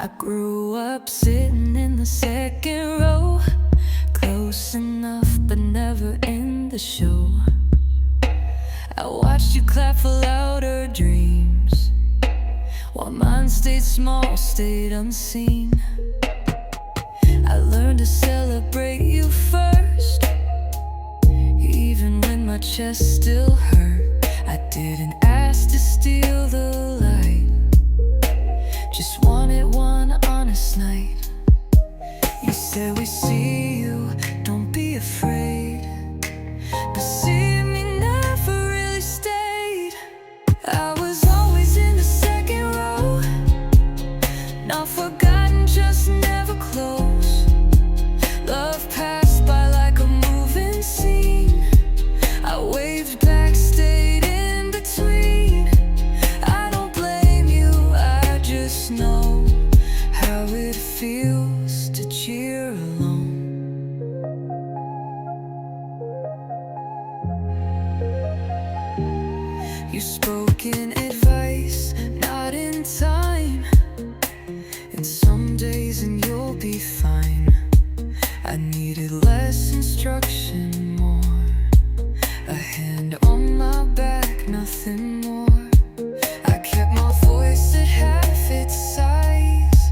I grew up sitting in the second row, close enough but never in the show. I watched you clap for louder dreams, while mine stayed small, stayed unseen. I learned to celebrate you first, even when my chest still hurt. I didn't ask to steal the light, just wanted one honest night. You said we see you, don't be afraid, but seeing me never really stayed. I was always in the second row, not forgotten, just never close. Love passed by like a moving scene. I waved back, stayed in between. I don't blame you, I just know how it feels to cheer alone. You spoke in advice, not in time, and some days and you'll be fine. I needed less instruction, more a hand on my back, nothing more. I kept my voice at half its size,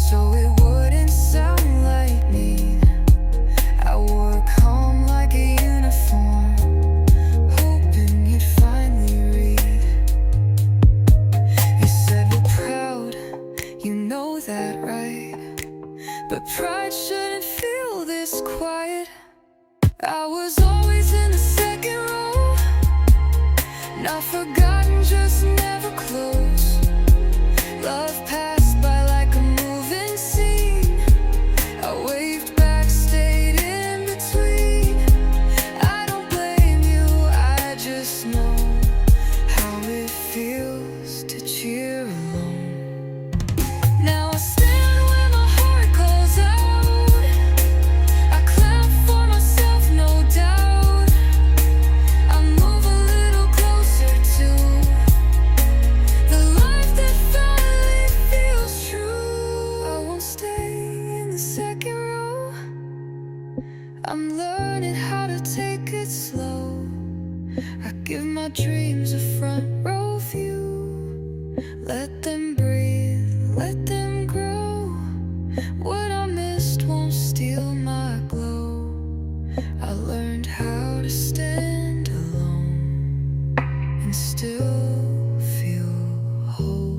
so it wouldn't sound like me. I wore calm like a uniform, hoping you'd finally read. You said we're proud, you know that, right? But pride shouldn't feel this quiet. I was always in the second row, not forgotten, just never close. Love passed by like a moving scene. I waved back, stayed in between. I don't blame you, I just know how it feels to cheer alone. Now I stand where my heart calls out, I clap for myself, no doubt. I move a little closer to the life that finally feels true. I won't stay in the second row, I'm learning how to take it slow. I give my dreams a front row view, let them breathe, let them grow. What I missed won't steal my glow. I learned how to stand alone and still feel whole.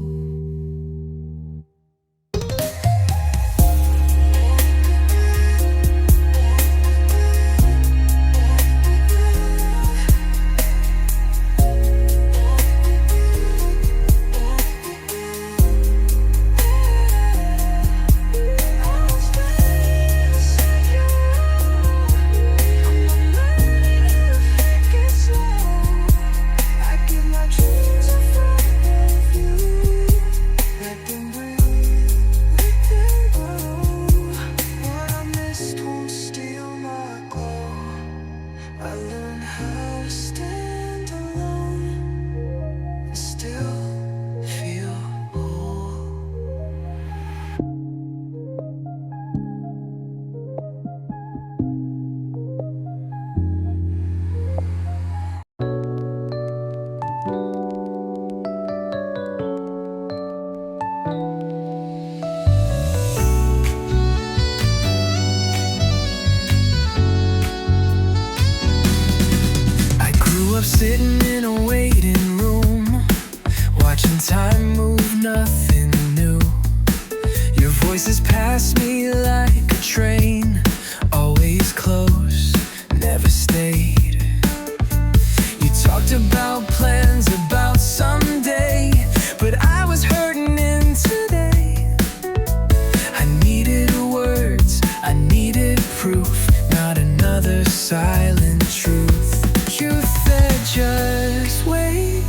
Sitting in a waiting room, watching time move, nothing new. Your voices pass me like a train, always close, never stayed. You talked about plans, about someday, but I was hurting in today. I needed words, I needed proof, not another silent truth. You said just wait,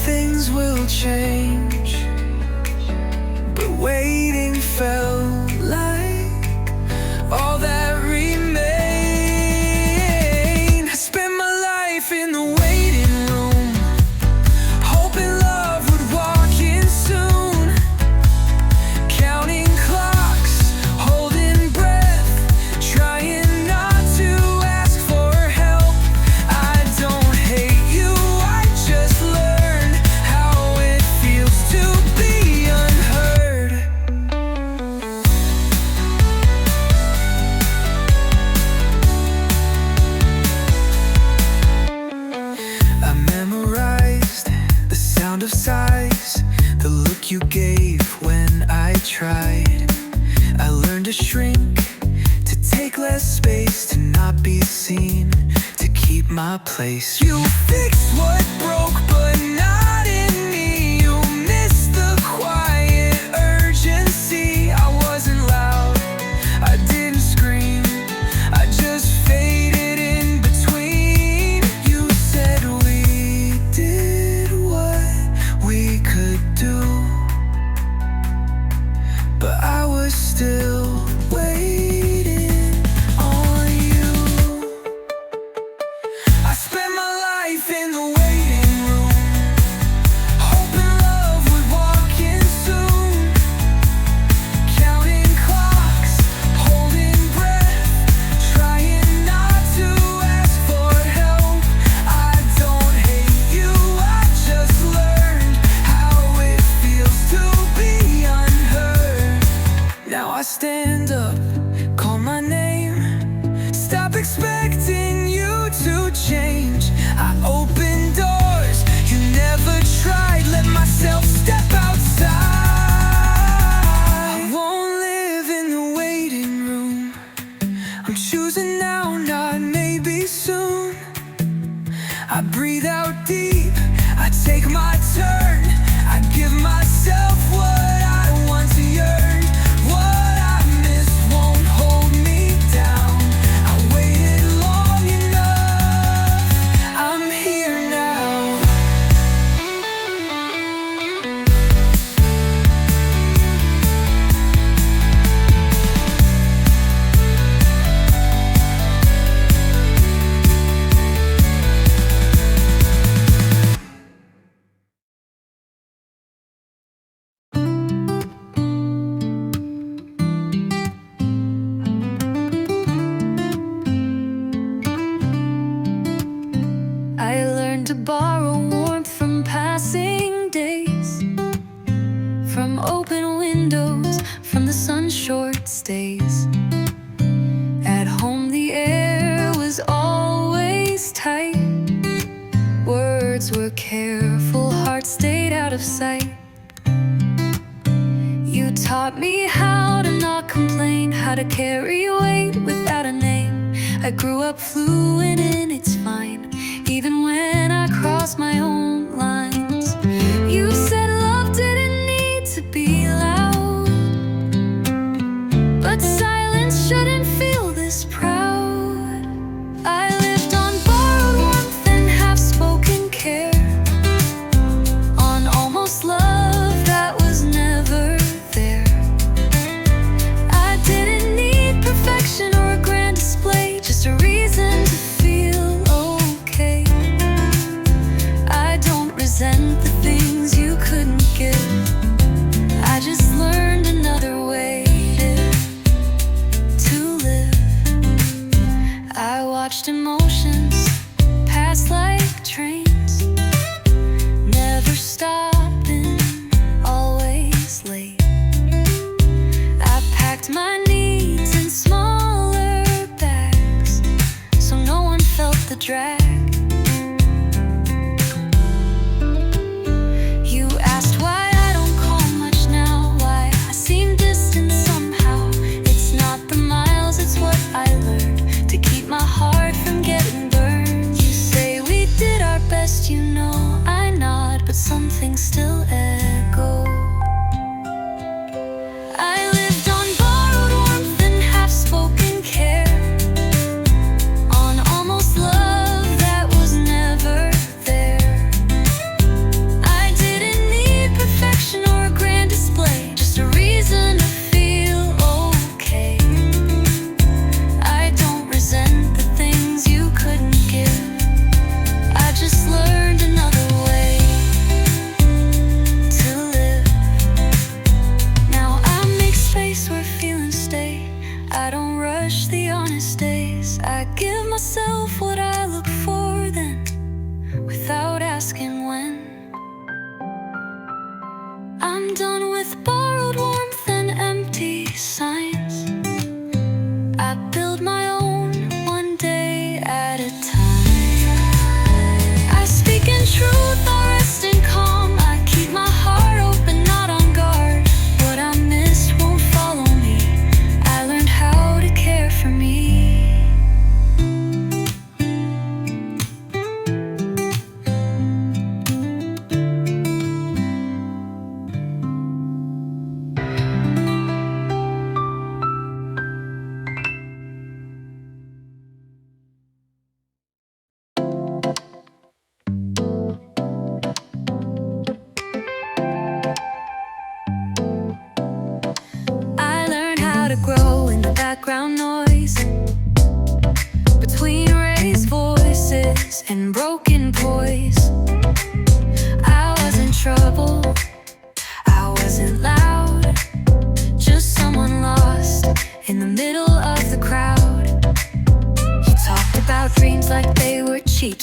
things will change, but waiting felt like all that remained. I spent my life in the waiting room, hoping love would walk in soon. my place. You fixed what broke, but not in me. You missed the quiet urgency. I wasn't loud, I didn't scream, I just faded in between. You said we did what we could do, but I was still waiting on you. I spent my life in the waiting room, hoping love would walk in soon, counting clocks, holding breath, trying not to ask for help. I don't hate you, I just learned how it feels to be unheard. Now I stand up, call my name, stop expecting you to change. I open doors you never tried, let myself step outside. I won't live in the waiting room, I'm choosing now, not maybe soon. I breathe out deep, I take my turn, I give myself what I once yearned. What I missed won't hold me down, I waited long enough, I'm here now. I learned to borrow warmth from passing days, from open windows, from the sun's short stays. At home the air was always tight, words were careful, hearts stayed out of sight. You taught me how to not complain, how to carry weight without a name. I grew up fluent in it's fine, even when I crossed my own lines. You said love didn't need to be loud, but silence shouldn't feel this proud. I lived on borrowed warmth and half-spoken care, on almost love that was never there. I didn't need perfection or a grand display, just a reason to feel okay.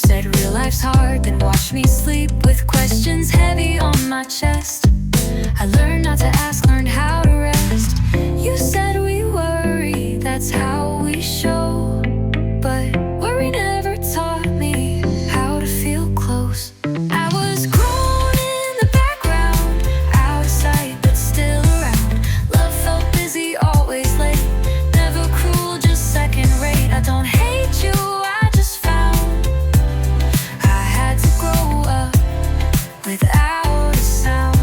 Said real life's hard, then watched me sleep with questions heavy on my chest. I learned not to ask, learned how to rest. You said we worry, that's how we show. But worry never taught me how to feel close. I was grown in the background, out of sight but still around. Love felt busy, always late, never cruel, just second rate. I don't hate you, I just found I had to grow up without a sound.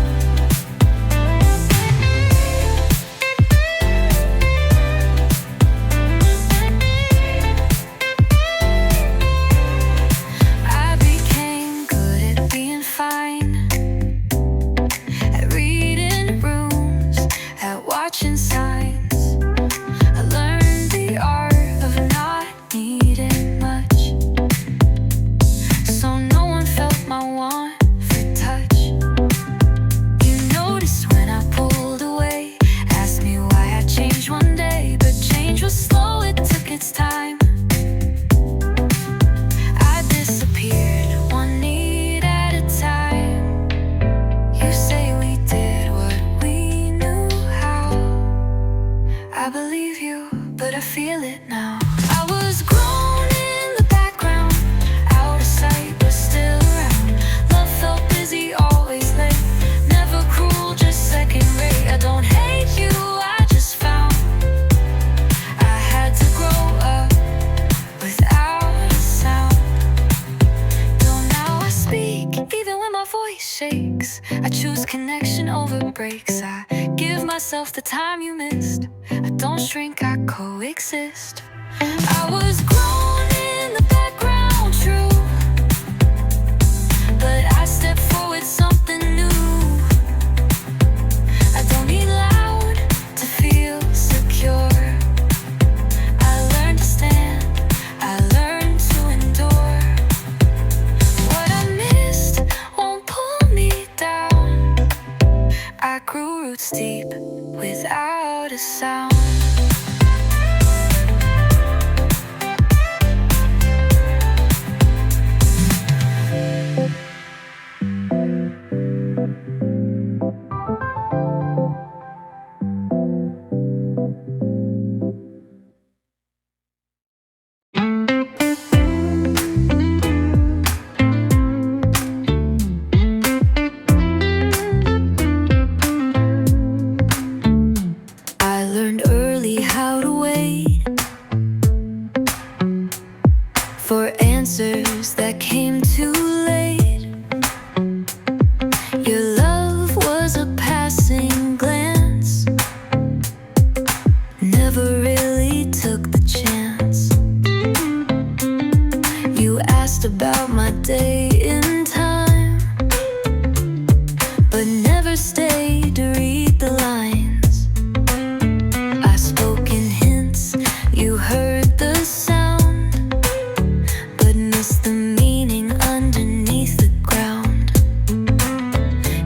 I became good at being fine, at reading rooms, at watching signs. I learned the art of not needing much, so no one felt my want for touch. You noticed when I pulled away, asked me why I changed one day, but change was slow, it took its time. I disappeared, one need at a time. You say we did what we knew how. I believe you, but I feel it now. I was grown in the background, out of sight but still around. Love felt busy, always late, never cruel, just second rate. I don't hate you, I just found I had to grow up without a sound. Till now I speak, even when my voice shakes. I choose connection over breaks. I give myself the time you missed. I don't shrink, I coexist. I was grown in the background, true, but I step forward, something new. I don't need loud to feel secure. I learned to stand, I learned to endure. What I missed won't pull me down. I grew roots deep without a sound. I learned early how to wait for answers that came too late. Your love was a passing glance, never really took the chance. You asked about my day in time, but never stayed to read the lines. I spoke in hints, you heard the sound, but missed the meaning underneath the ground.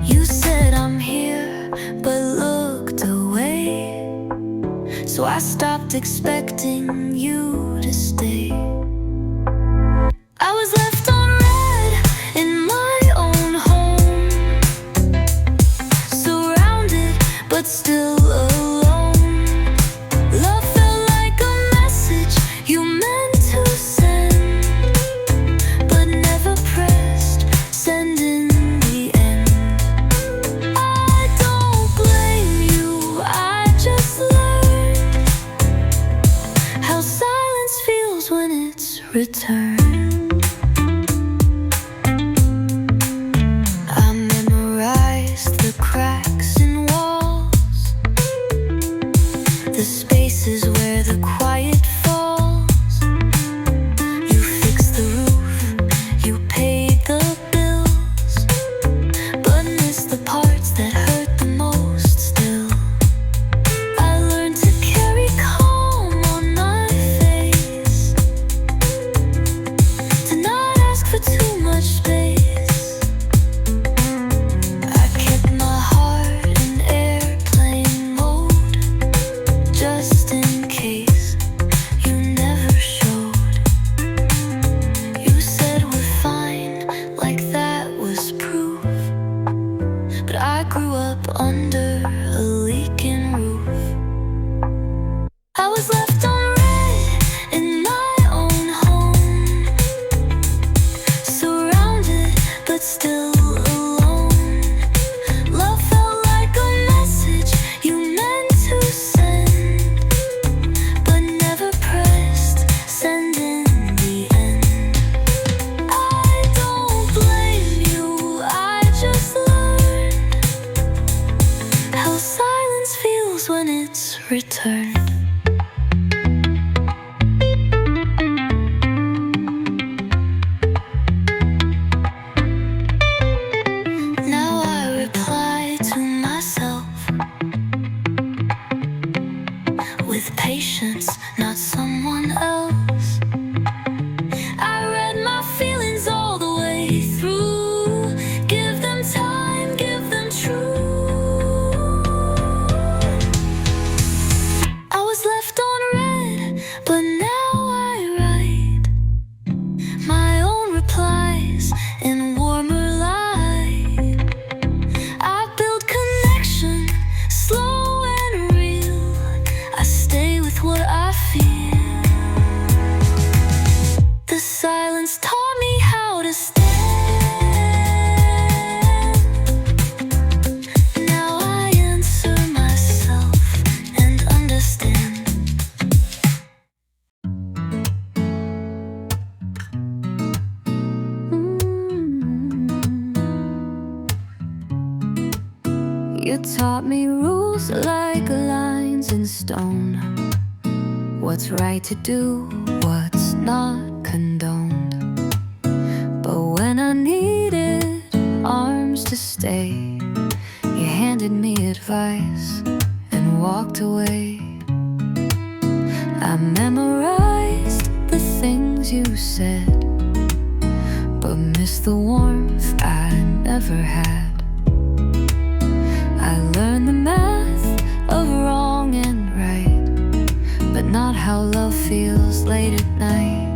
You said I'm here, but looked away, so I stopped expecting you to stay. I was left on red in my own home, surrounded but still alone. Love felt like a message you meant to send, but never pressed send in the end. I don't blame you, I just learned how silence feels when it's returned. I memorized the cracks in walls, the spaces where the quiet falls. You fixed the roof, you paid the bills, but missed the parts that hurt the most still. I learned to carry calm on my face, but still alone. Love felt like a message you meant to send, but never pressed send in the end. I don't blame you, I just learned how silence feels when it's returned. With patience, not someone else. I read my feelings all the way through. Give them time, give them truth. I was left on red, but now I write my own replies in warmer light. I build connection, slow and real. I stay with what I feel. The silence taught me how to stand. Now I answer myself and understand. You taught me rules like lines in stone. What's right to do, what's not condoned. But when I needed arms to stay, you handed me advice and walked away. I memorized the things you said, but missed the warmth I never had. I learned the math of wrong and right, but not how love feels late at night.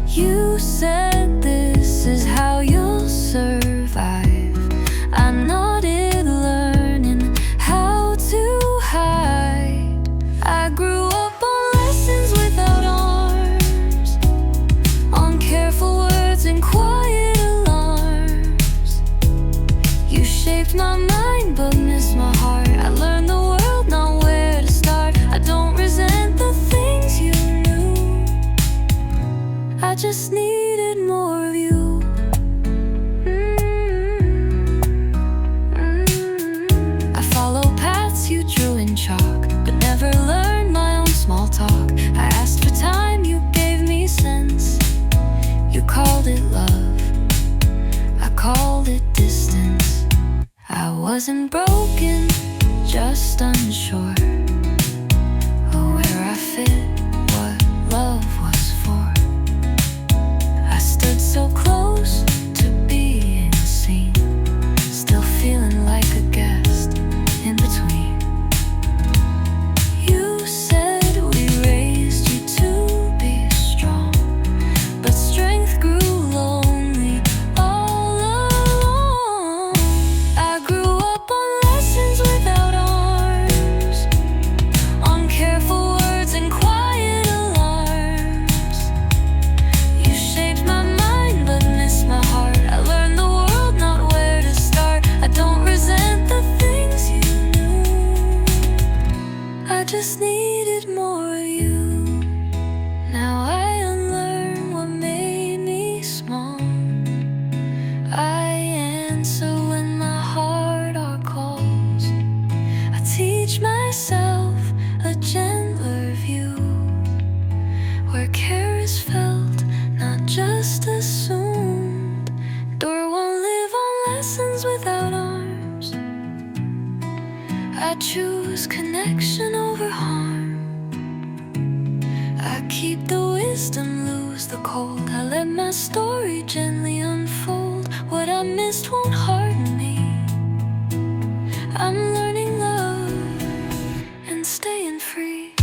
You said this is how you'll survive. I nodded, learning how to hide. I grew up on lessons without arms, on careful words and quiet alarms. You shaped my mind but missed my heart. I learned the world, not where to start. I don't resent the things you knew, I just needed more of you. I followed paths you drew in chalk, but never learned my own small talk. I asked for time, you gave me sense. You called it love, I called it distance. I wasn't broken, just unsure of where I fit, what love was for. I stood so close to being seen, still feeling like a guest in between. You said we raised you to be strong, but strength grew lonely all along. I grew up on lessons without arms, on careful words and quiet alarms. You shaped my mind but missed my heart. I learned the world, not where to start. I don't resent the things you knew, I just needed more of you. Now I unlearn what made me small. I answer when my heart calls. I teach myself a gentler view, where care is felt, not just assumed. Door won't live on lessons without arms. I choose connection over harm. I keep the wisdom, lose the cold. I let my story gently unfold. What I missed won't harden me. I'm learning love and staying free.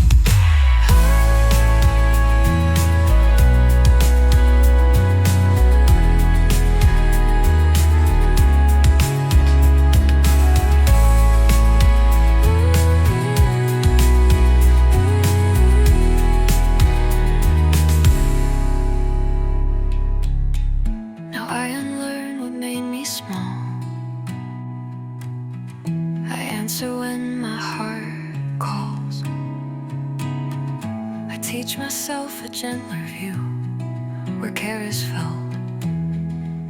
Now I teach myself a gentler view where care is felt,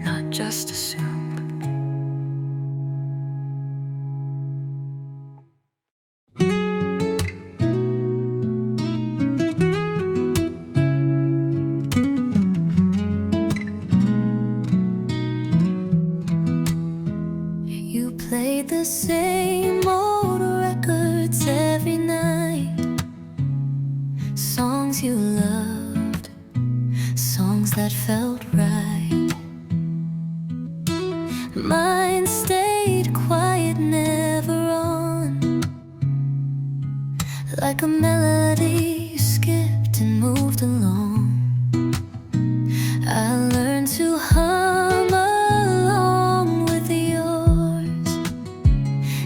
not just assumed. You played the same old records every night, songs you loved, songs that felt right. Mine stayed quiet, never on, like a melody you skipped and moved along. I learned to hum along with yours,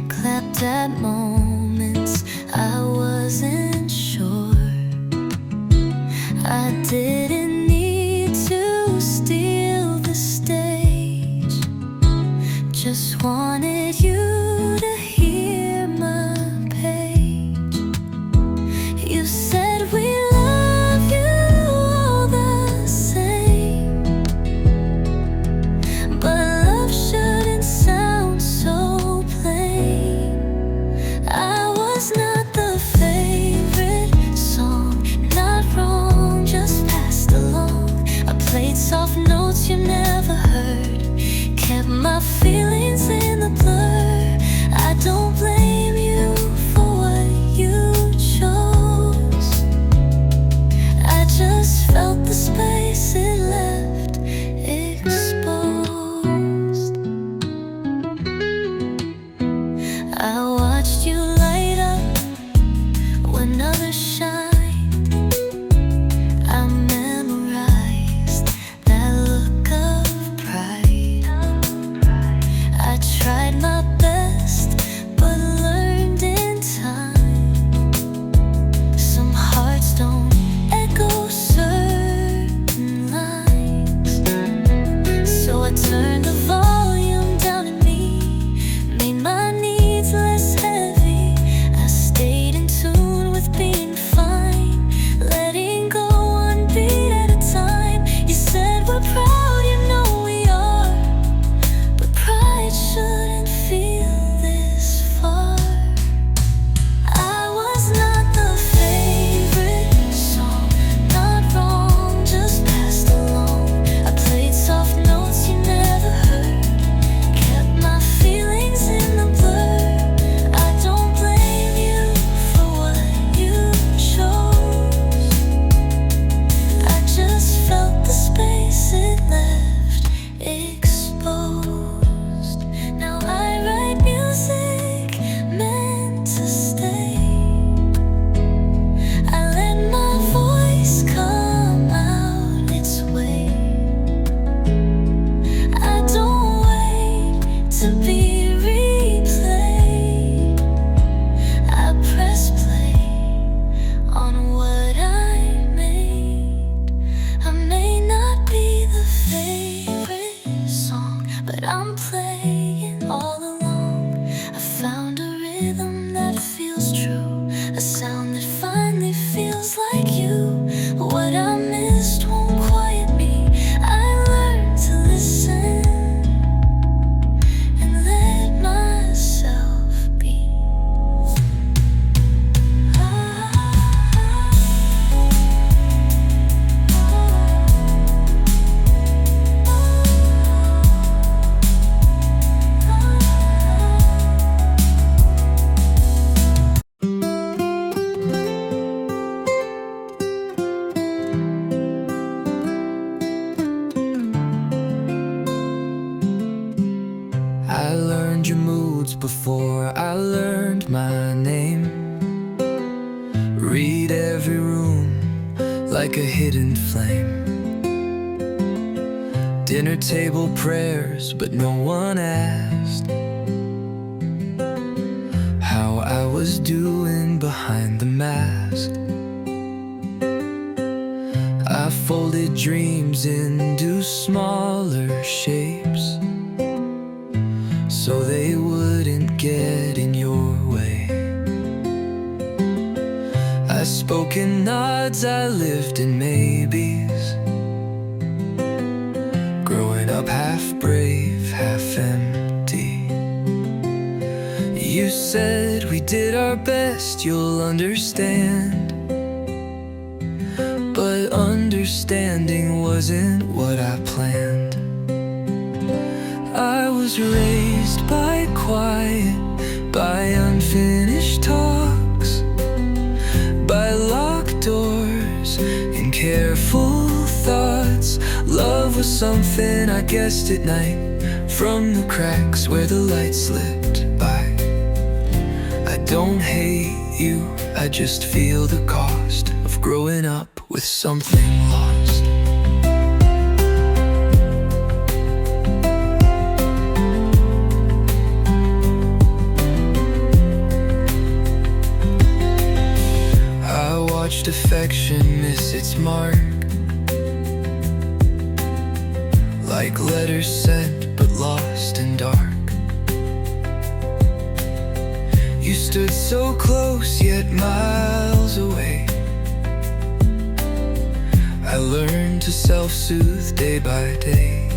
clapped at moments I wasn't sure. I didn't need to steal the stage, just wanted you to hear my page. You said we love you all the same, but love shouldn't sound so plain. I was not the favorite song, not wrong, just passed along. I played soft notes you never heard, kept my feelings in the blur. I don't blame you for what you chose, I just felt the space it left exposed. I watched you light up when others shine, I memorized that look of pride. I tried my best but learned in time, some hearts don't echo certain lines. So I turned the volume down in me, made my needs less heavy. I stayed in tune with being fine, letting go one beat at a time. You said we're proud, you know we are, but pride shouldn't feel this far. I was not the favorite song, not wrong, just passed along. I played soft notes you never heard, kept my feelings in the blur. I don't blame you for what you chose, I just felt the space it left exposed. Now I write music meant to stay, I let my voice come out its way. I don't wait to be replayed, I press play on what I made. I may not be the favorite song, but I'm playing all along. I found a rhythm that feels true, a sound that finally feels like you. What I missed won't quiet me, I learned to listen and let myself be. I learned your moods before I learned my name. Read every room like a hidden flame. Dinner table prayers, but no one asked how I was doing behind the mask. I folded dreams into smaller shapes so they wouldn't get in your way. I Spoken nods, I lived in maybes. Growing up half brave, half empty. You said we did our best, you'll understand. But understanding wasn't what I planned. I was raised by quiet, by unfinished talks, by locked doors and careful thoughts. Love was something I guessed at night, from the cracks where the light slipped by. I don't hate you, I just feel the cost of growing up with something lost. I watched affection miss its mark, like letters sent but lost in dark. You stood so close yet miles away. I learned to self-soothe day by day.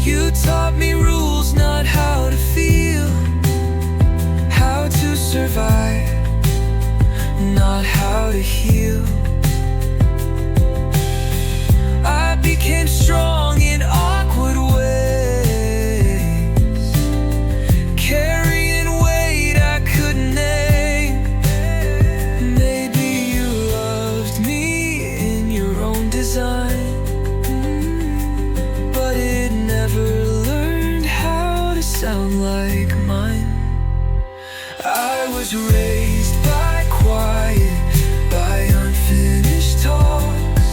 You taught me rules, not how to feel, how to survive, not how to heal. I became strong in awkward ways, carrying weight I couldn't name. Maybe you loved me in your own design, but it never learned how to sound like mine. I was raised by quiet, by unfinished talks,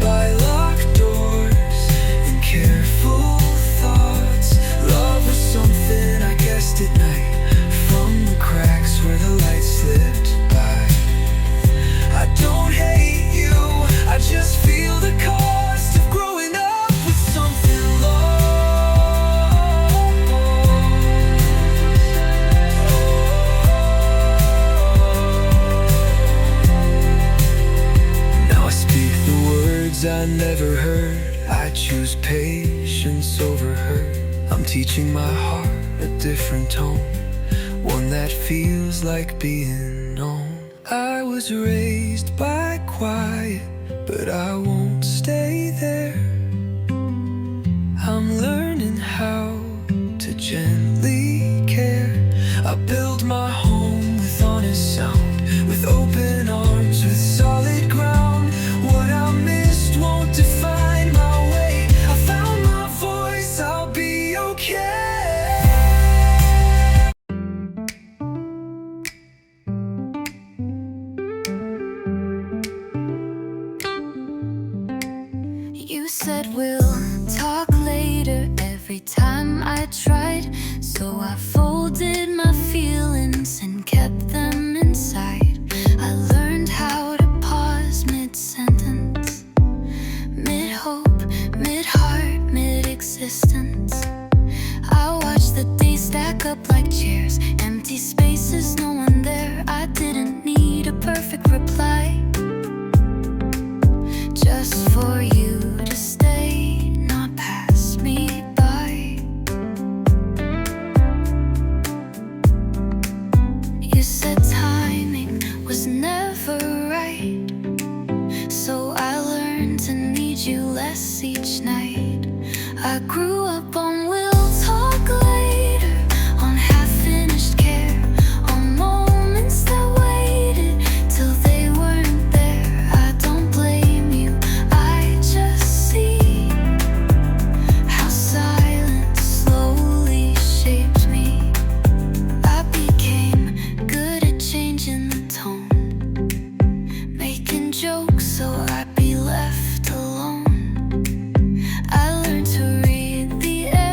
by locked doors and careful thoughts. Love was something I guessed at night, from the cracks where the light slipped by. I don't hate you, I just feel the cost of growing up with something lost. Now I speak the words I never heard. I choose patience over hurt. I'm teaching my heart a different tone, one that feels like being known. I was raised by quiet, but I won't stay there. I'm learning how to gently care. I build my home with honest sound, with open arms, with solid ground. What I missed won't define my way. I found my voice, I'll be okay. You said we'll talk later every time I tried, so I folded my feelings and kept them inside. I learned how to pause mid-sentence, mid-hope, mid-heart, mid-existence. I watched the days stack up like chairs, empty spaces, no one there. I didn't need a perfect reply, just for you to stay, not pass me by. You said timing was never right, so I learned to need you less each night. I grew up on we'll talk later, on half-finished care, on moments that waited till they weren't there. I don't blame you, I just see how silence slowly shaped me. I became good at changing the tone, making jokes so I'd be left alone. I learned to read the air.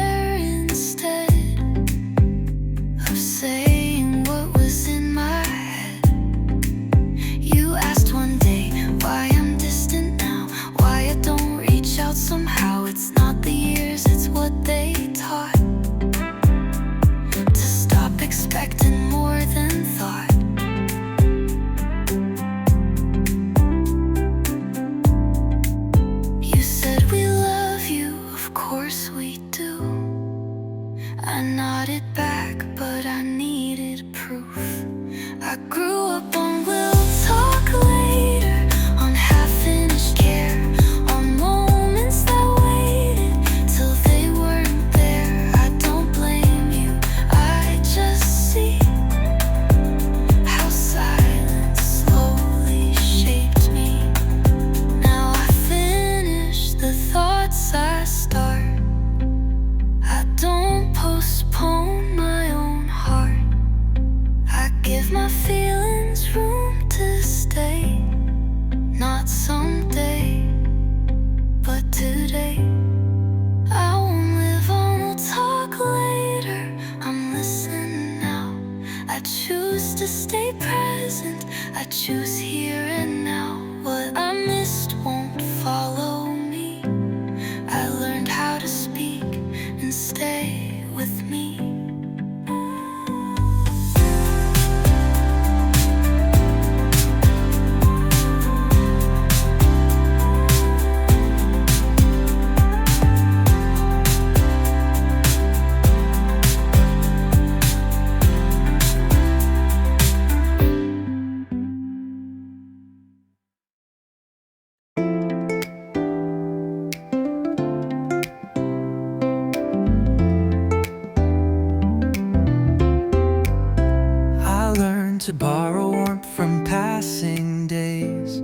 to borrow warmth from passing days,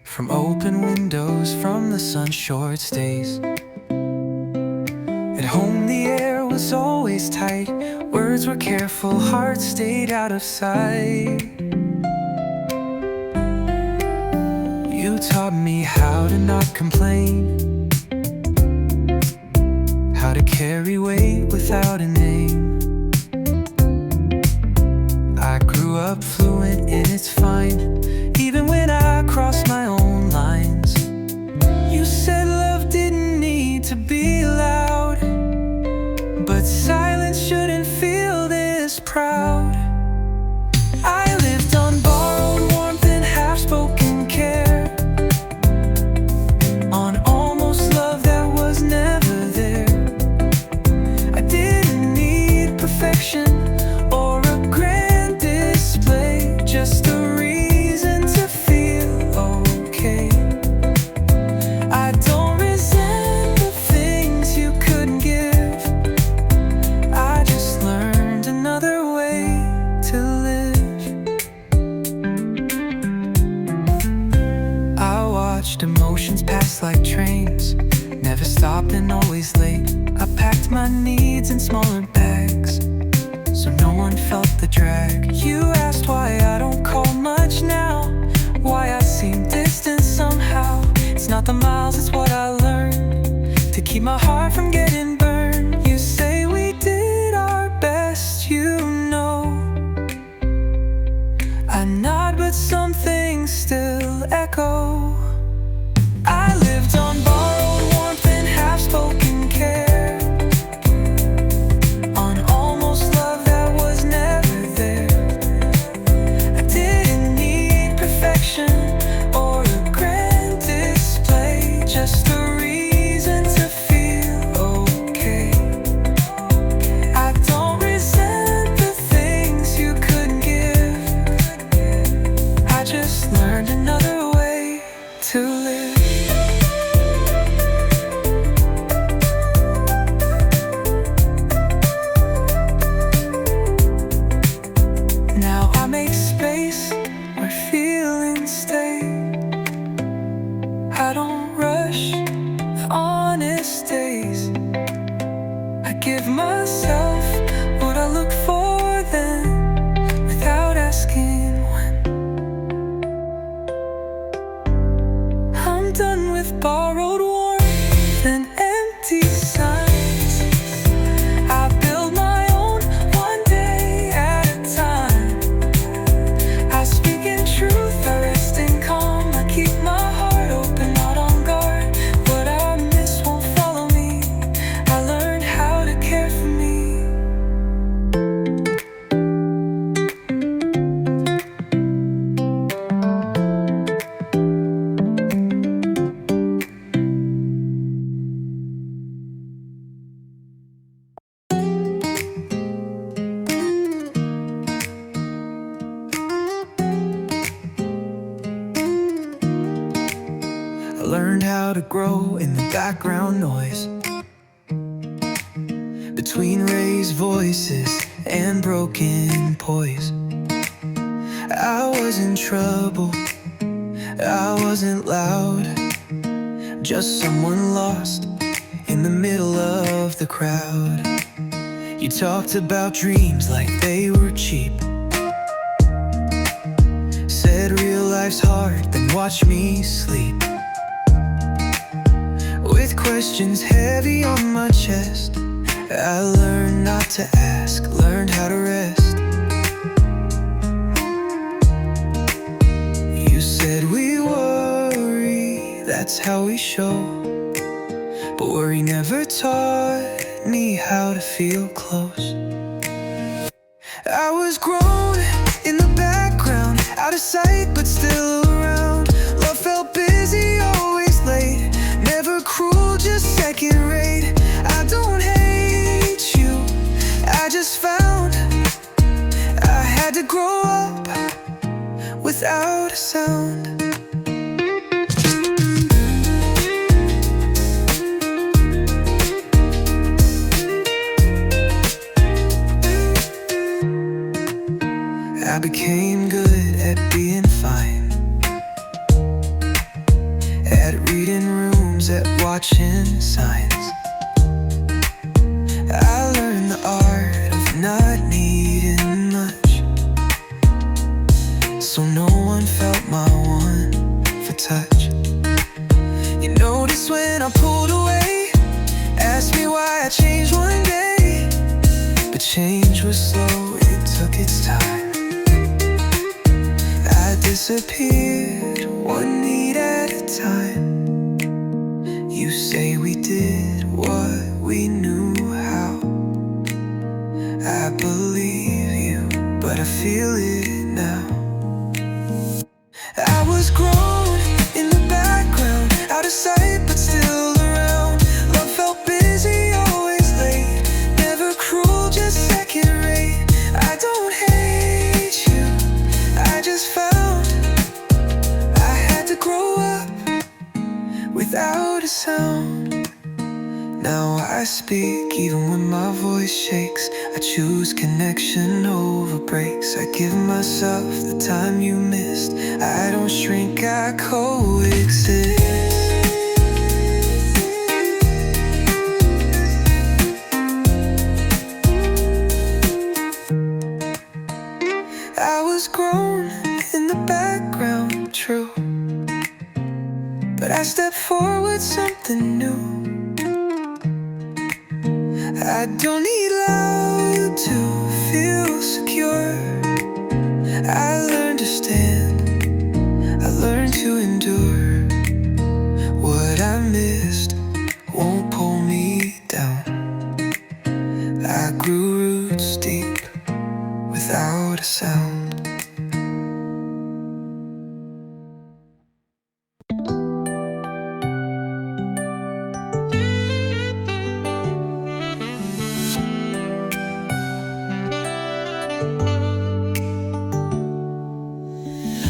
from open windows, from the sun's short stays. At home the air was always tight, words were careful, hearts stayed out of sight. You taught me how to not complain, how to carry weight without a name. I grew up fluent and it's fine, even when I crossed my own lines. You said love didn't need to be loud, but silence shouldn't feel this proud. I lived on borrowed warmth and half-spoken care, on almost love that was never there. I didn't need perfection or a grand display, just a reason to feel okay. I don't resent the things you couldn't give, I just learned another way to live. I watched emotions pass like trains, never stopped and always late. I packed my needs in smaller bags, so no one felt the drag. You asked why I don't call much now, why I seem distant somehow. It's not the miles, it's what I learned to keep my heart from getting burned. You say we did our best, you know. I nod, but some things still echo. I lived on borrowed warmth and half-spoken care, on almost love that was never there. I didn't need perfection or a grand display, just a reason to feel okay. I don't resent the things you couldn't give, I just learned another way to live. Now I make space where feelings stay, I don't rush the honest days. I give myself what I look for then, without asking when. I'm done with borrowed warmth and empty signs, I build my own one day at a time. I speak in truth, I rest in calm, I keep my heart open, not on guard. What I miss won't follow me, I learned how to care for me. I learned how to grow in the background noise, between raised voices and broken poise. I was in trouble, I wasn't loud, just someone lost in the middle of the crowd. You talked about dreams like they were cheap, said real life's hard, then watch me sleep, with questions heavy on my chest. I learned not to ask, learned how to rest. You said we worry, that's how we show, but worry never taught me how to feel close. I was grown in the background, out of sight but still around. Love felt busy, always late, never cruel, just second rate. I don't hate you, I just found I had to grow up without a sound. at reading rooms, at watching signs. I learned the art of not needing much, so no one felt my one for touch. You noticed when I pulled away, asked me why I changed one day, but change was slow, it took its time. I disappeared, one need at a time. You say we did what we knew how. I believe you, but I feel it now. I was grown in the background, out of sight but still around. Love felt busy, always late, never cruel, just second rate. I don't hate you, I just found I had to grow up without a sound. Now I speak even when my voice shakes. I choose connection over breaks. I give myself the time you missed. I don't shrink, I coexist. I was grown in the background, true, but I stepped forward, something new. I don't need loud to feel secure. I learned to stand, I learned to endure. What I missed won't pull me down. I grew roots deep without a sound.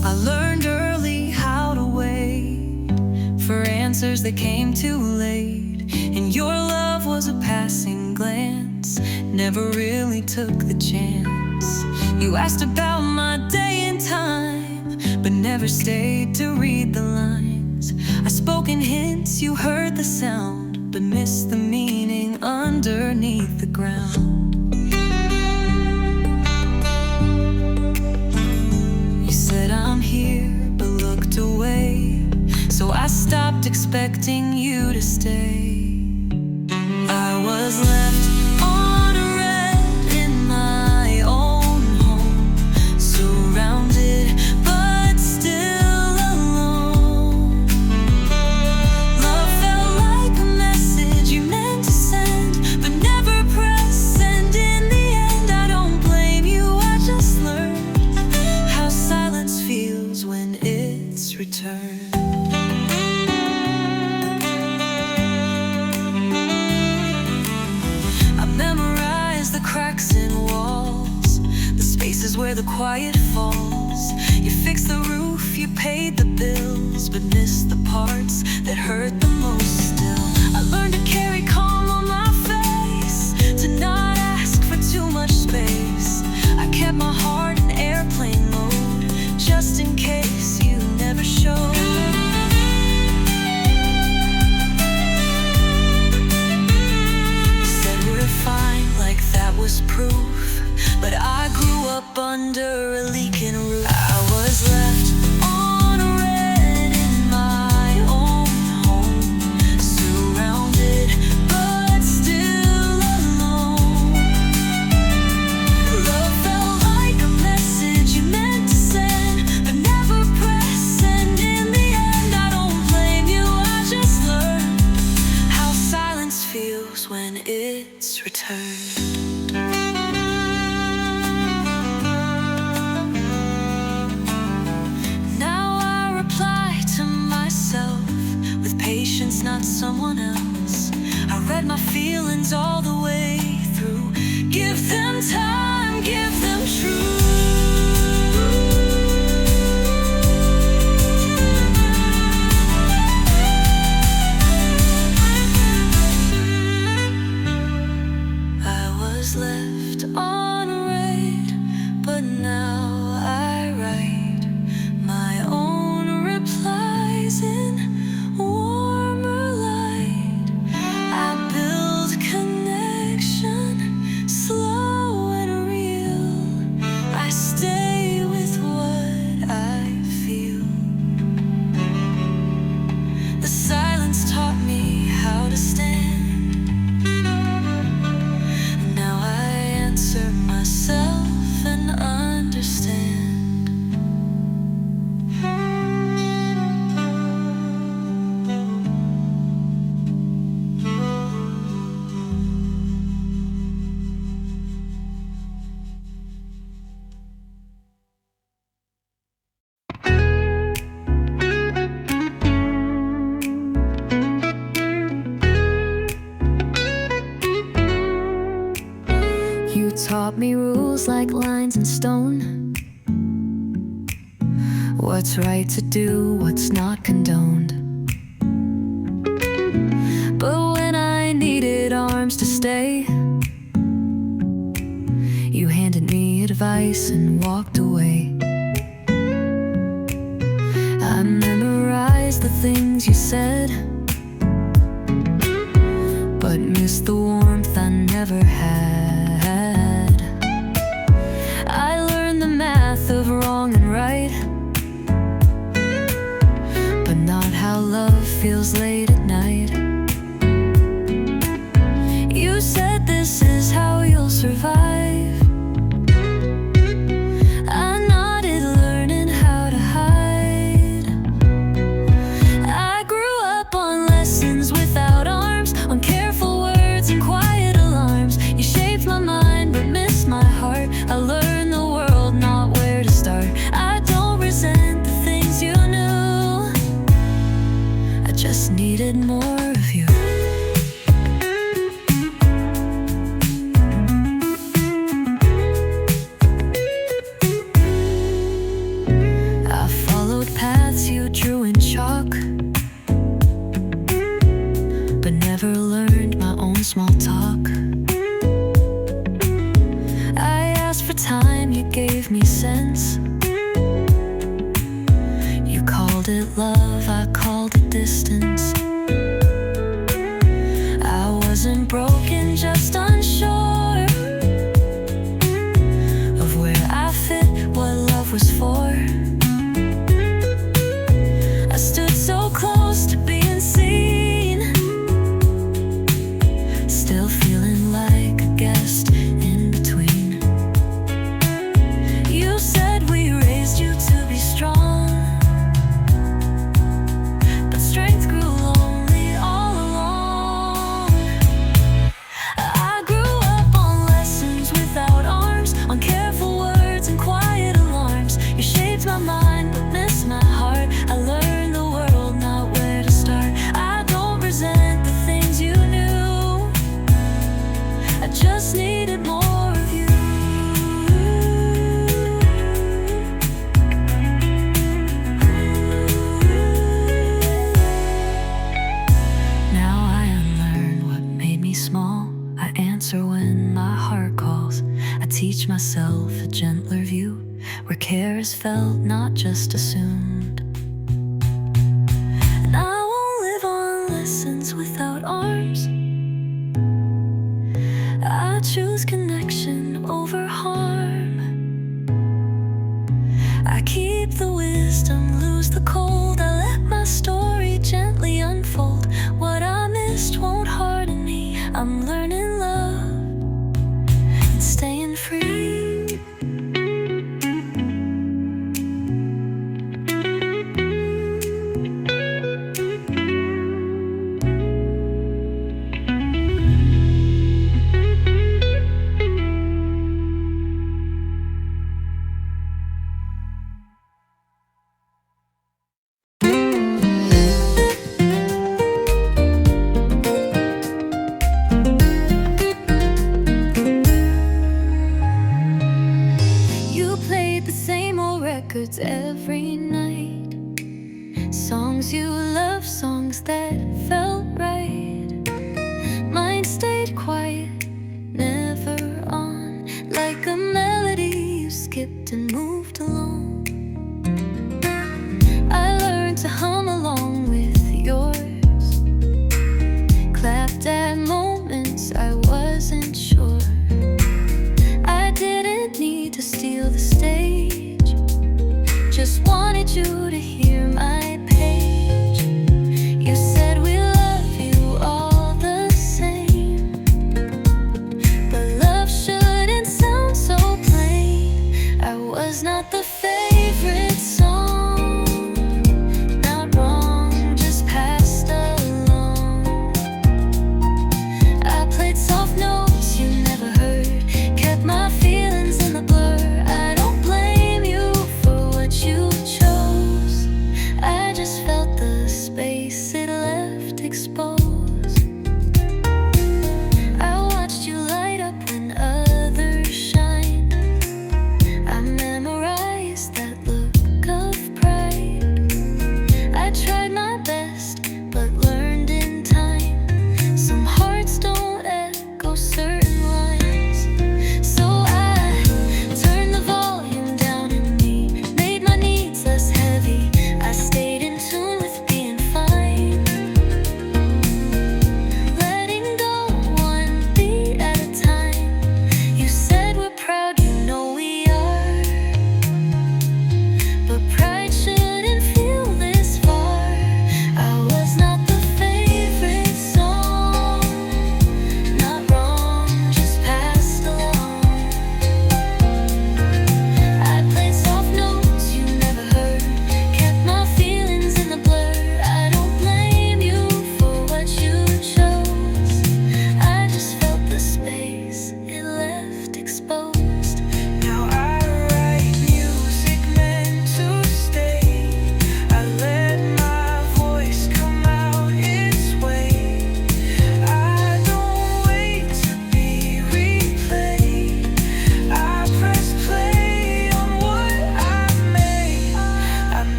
I learned early how to wait for answers that came too late, and your love was a passing glance, never really took the chance. You asked about my day and time, but never stayed to read the lines. I spoke in hints, you heard the sound, but missed the meaning underneath the ground. Said I'm here, but looked away, so I stopped expecting you to stay. I was left on a red in my own home, surrounded but still alone. Love felt like a message you meant to send, but never pressed, and in the end I don't blame you, I just learned how silence feels when it's returned. I memorized the cracks in walls, the spaces where the quiet falls. You fixed the roof, you paid the bills, but missed the parts that hurt the most still. I learned to carry calm on my face, to not ask for too much space. I kept my heart in airplane mode, just in case you never showed. Said we're fine, like that was proof, but I grew up under a leaking roof. I was left on a red in my own home, surrounded but still alone. Love felt like a message you meant to send, but never pressed, and in the end I don't blame you, I just learned how silence feels when it's returned. Now I reply to myself with patience, not someone else. I read my feelings all the way through. Give them time, give them truth. I was left on red, but now I write my own replies in taught me rules like lines in stone. What's right to do, what's not condoned. But when I needed arms to stay, you handed me advice and walked away. I memorized the things you said, but missed the warmth I never had. I learned the math of wrong and right, but not how love feels late at night. You said this is how you'll survive. I nodded, learning how to hide. I grew up on lessons without arms, on careful words and quiet alarms. You shaped my mind but missed my heart. I learned the world, not where to start. I don't resent the things you knew, I just needed more of you. I followed paths you drew in chalk, but never learned my own small talk. I asked for time, you gave me sense. You called it love, I called it distance. I wasn't broken, just unsure of where I fit, what love was for. I stood so close to being seen, still feeling like a guest in between. You said we raised you to be strong, but strength grew lonely all along. I grew up on lessons without arms, on careful words and quiet alarms. You shaped my mind but missed my heart. I learned the world, not where to start. I don't resent the things you knew, I just needed more of you. Now I unlearn what made me small. I answer when my heart calls. I teach myself a gentler view, where care is felt, not just assumed. And I won't live on lessons without arms. I choose connection over harm. I keep the wisdom, lose the cold. I let my story gently unfold. What I missed won't harden me. I'm learning love and staying free. You played the same old records every night, songs you love, songs that felt right. Mine stayed quiet, never on, like a melody you skipped and moved along. I learned to hum along with yours, clapped at moments I wasn't sure. I didn't need to steal the stage, just wanted you to hear my page. You said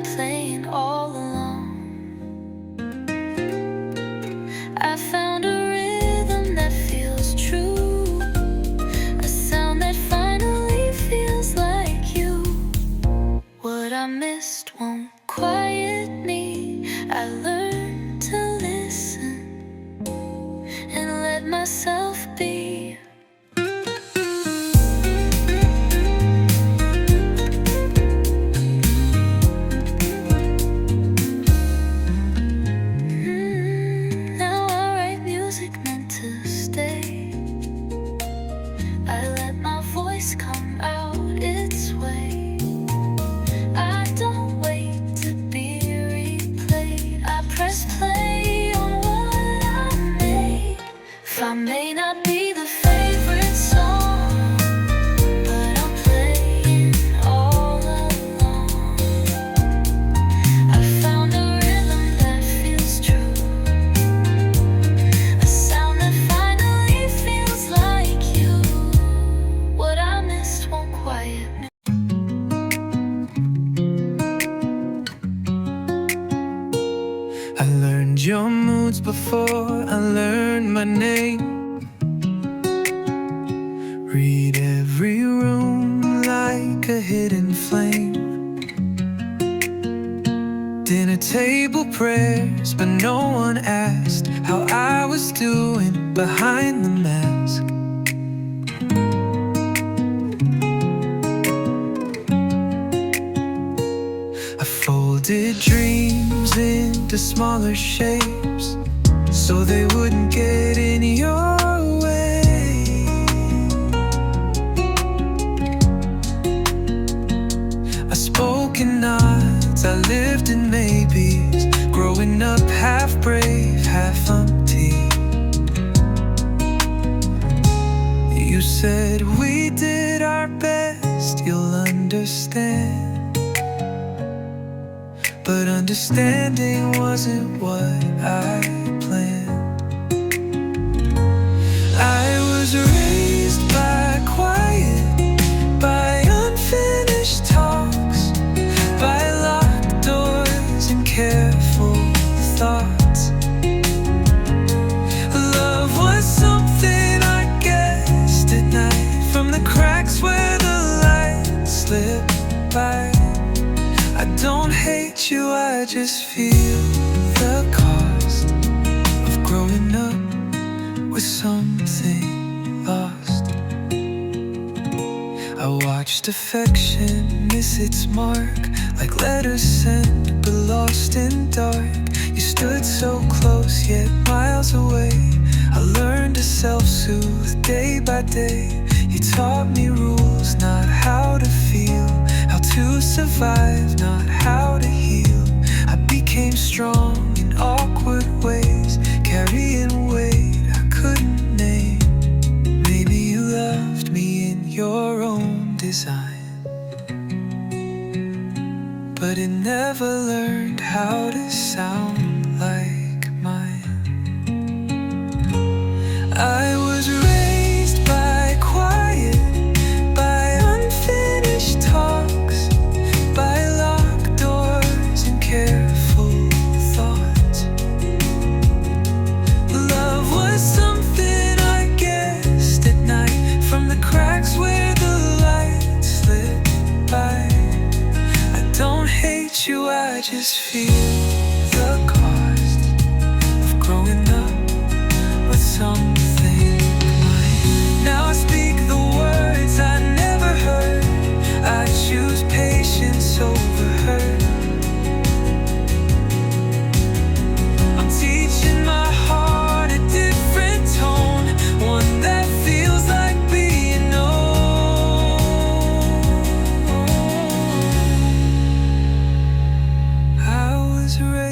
I'm playing all along. I found a rhythm that feels true, a sound that finally feels like you. What I missed won't quiet me. I learned to listen and let myself be. Now I write music meant to stay. I let my voice come out its way. I don't wait to be replayed. I press play on what I made. If I may not be the favorite song, but I'm playing all along. I found a rhythm that feels true, a sound that finally feels like you. What I missed won't quiet me. I learned your moods before I learned my name. Read every room like a hidden flame. Dinner table prayers, but no one asked how I was doing behind the mask. I folded dreams into smaller shapes so they wouldn't get in your way. I spoke in nods, I lived in maybes, growing up half brave, half empty. You said we did our best, you'll understand. But understanding wasn't what I planned. I was raised by quiet, by unfinished talks, by locked doors and careful thoughts. Love was something I guessed at night, from the cracks where the light slipped by. I don't hate you, I just feel the cost of growing up with something lost. I watched affection miss its mark, like letters sent but lost in dark. You stood so close yet miles away. I learned to self-soothe day by day. You taught me rules, not how to feel, how to survive, not how to heal. I became strong in awkward ways, carrying weight I couldn't name. Maybe you loved me in your own design, but it never learned how to sound like mine. I was raised by quiet, by unfinished talks, by locked doors and careful thoughts. Love was something I guessed at night, from the cracks where the light slipped by. I don't hate you, I just feel the cost of growing up with something. Now I speak the words I never heard. I choose patience over hurt. I'm teaching my heart a different tone, one that feels like being known. I was raised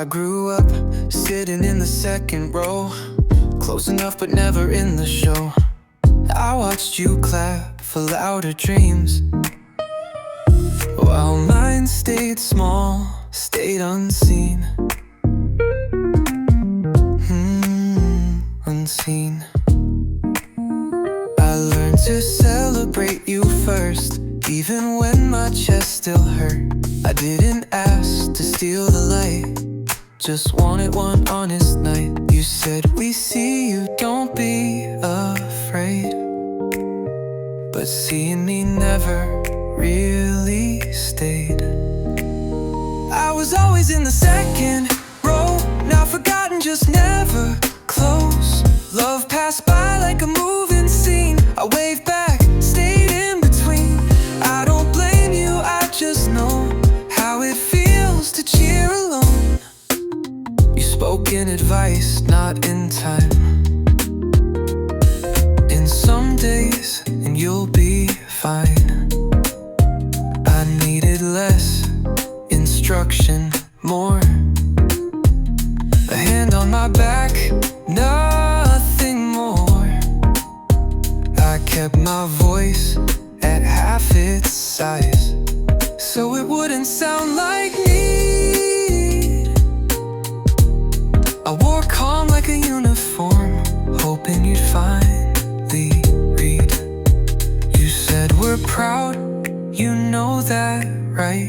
I grew up sitting in the second row, close enough but never in the show. I watched you clap for louder dreams, while mine stayed small, stayed unseen. Unseen. I learned to celebrate you first, even when my chest still hurt. I didn't ask to steal the light, just wanted one honest night. You said we see you, don't be afraid, but seeing me never really stayed. I was always in the second row, not forgotten, just never close. Love passed by like a moving scene. I waved back, stayed in between. I don't blame you, I just know how it feels to cheer alone. You spoke in advice, not in time. In some days, and you'll be fine. I needed less instruction, more a hand on my back, nothing more. I kept my voice at half its size, so it wouldn't sound like need. I wore calm like a uniform, hoping you'd finally read. You said we're proud, you know that, right?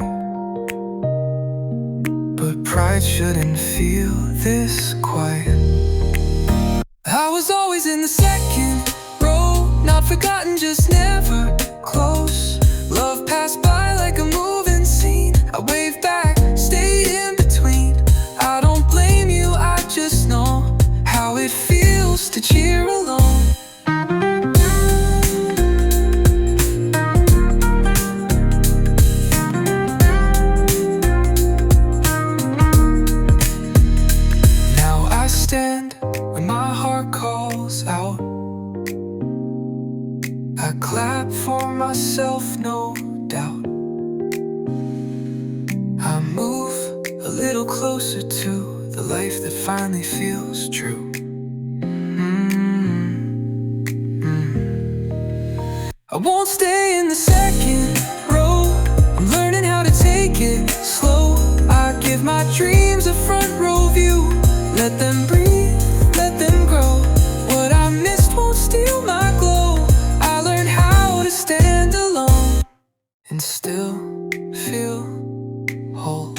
But pride shouldn't feel this quiet. I was always in the second row, not forgotten, just never close. Love passed by like a moving scene. I waved back, stayed in between. I don't blame you, I just know how it feels to cheer alone. Now I stand when my heart calls out. I clap for myself, no doubt. I move a little closer to the life that finally feels true. I won't stay in the second row, I'm learning how to take it slow. I give my dreams a front row view, let them breathe, let them grow. What I missed won't steal my glow. I learned how to stand alone and still feel whole.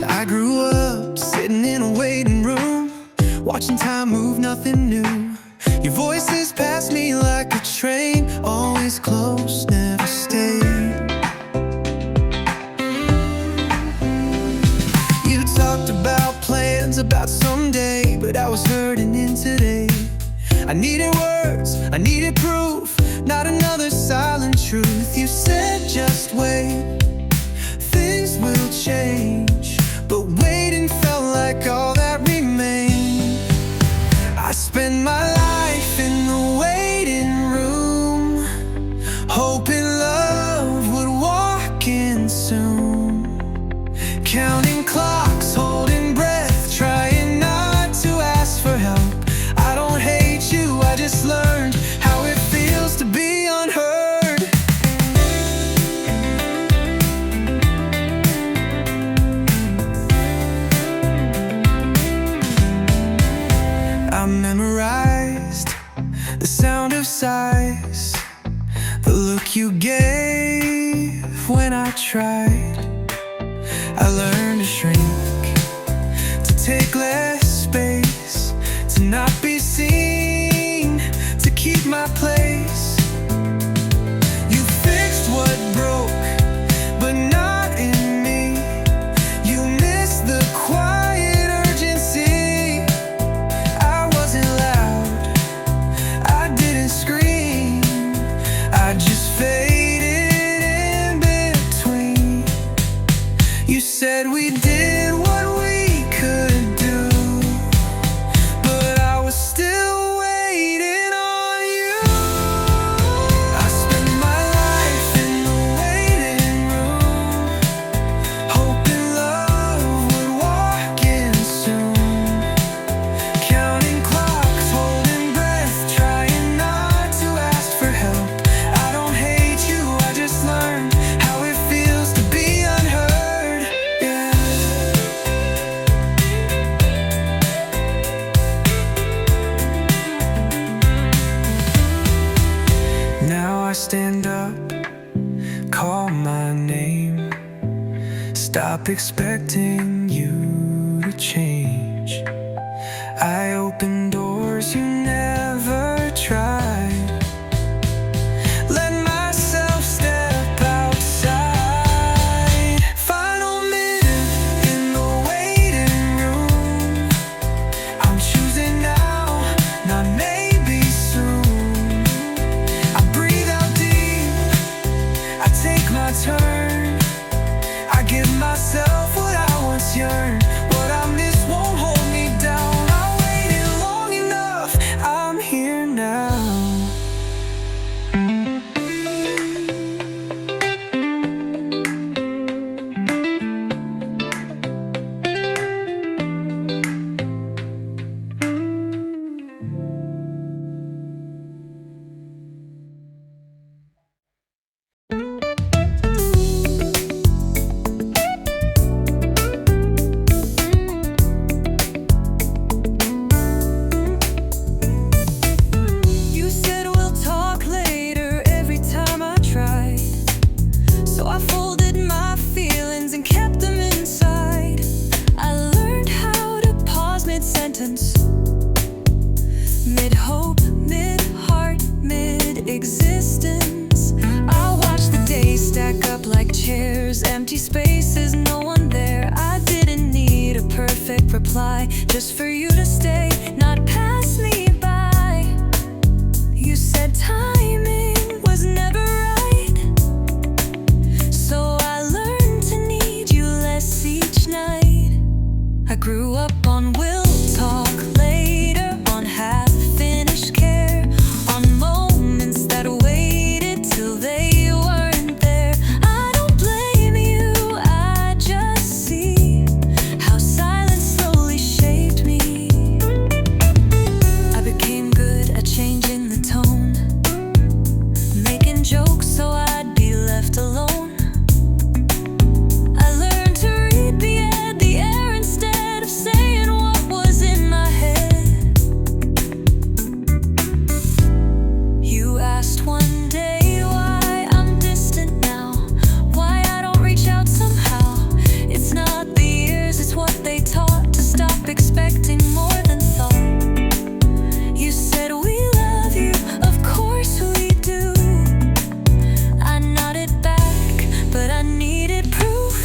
I grew up sitting in a waiting room, watching time move, nothing new. Your voices passed me like a train, always close, never stayed. You talked about plans, about someday, but I was hurting in today. I needed words, I needed proof, not another silent truth. You said just wait, things will change, but waiting felt like all that remained. I spent my life in the waiting room, hoping love would walk in soon. Counting clocks, holding breath, trying not to ask for help. I don't hate you, I just learned how it feels to be unheard. I memorized the sound of sighs, the look you gave when I tried. I learned to shrink, to take less space, to not be seen, to keep my place. You fixed what broke, but not Stop expecting you to change. I open doors you never tried. Let myself step outside. Final minute in the waiting room. I'm choosing now, not maybe soon. I breathe out deep, I take my turn. I give myself what I once yearned. What I miss won't hold me down. I waited long enough, I'm here now. You said we'll talk later every time I tried. So I folded my feelings and kept them inside. I learned how to pause mid-sentence, mid-hope, mid-heart, mid-existence. I watch the days stack up like chairs, empty spaces, no one there. I didn't need a perfect reply, just for you to stay, not pass me by. You said timing was never right, so I learned to need you less each night. I grew up on we'll talk later, on half-finished care, on moments that waited till they weren't there. I don't blame you, I just see how silence slowly shaped me. I became good at changing the tone, making jokes so I'd be left alone. I learned to read the air instead of saying what was in my head. You asked one day why I'm distant now, why I don't reach out somehow. It's not the years, it's what they taught, to stop expecting more than thought. You said we love you, of course we do. I nodded back, but I needed proof.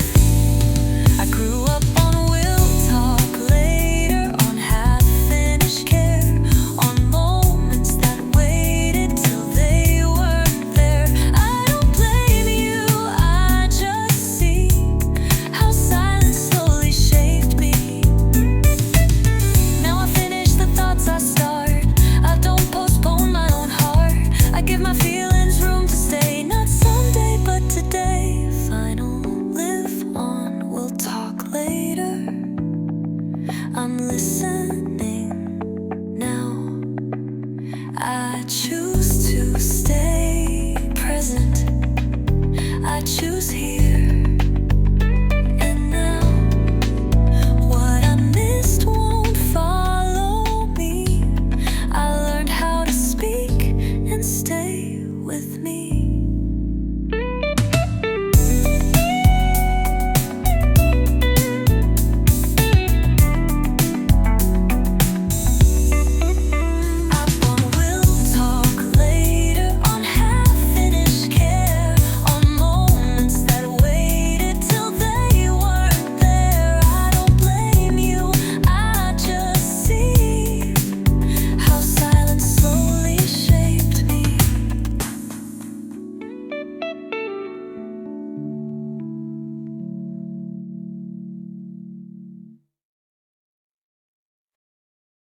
I grew up on we'll talk later, on half-finished care, on moments that waited till they weren't there. I don't blame you, I just see how silence slowly shaped me. Now I finish the thoughts I start. I don't postpone my own heart. I give my feelings room to stay, not someday but today. Final, live on, we'll talk later. I'm listening now. I choose to stay present. I choose here.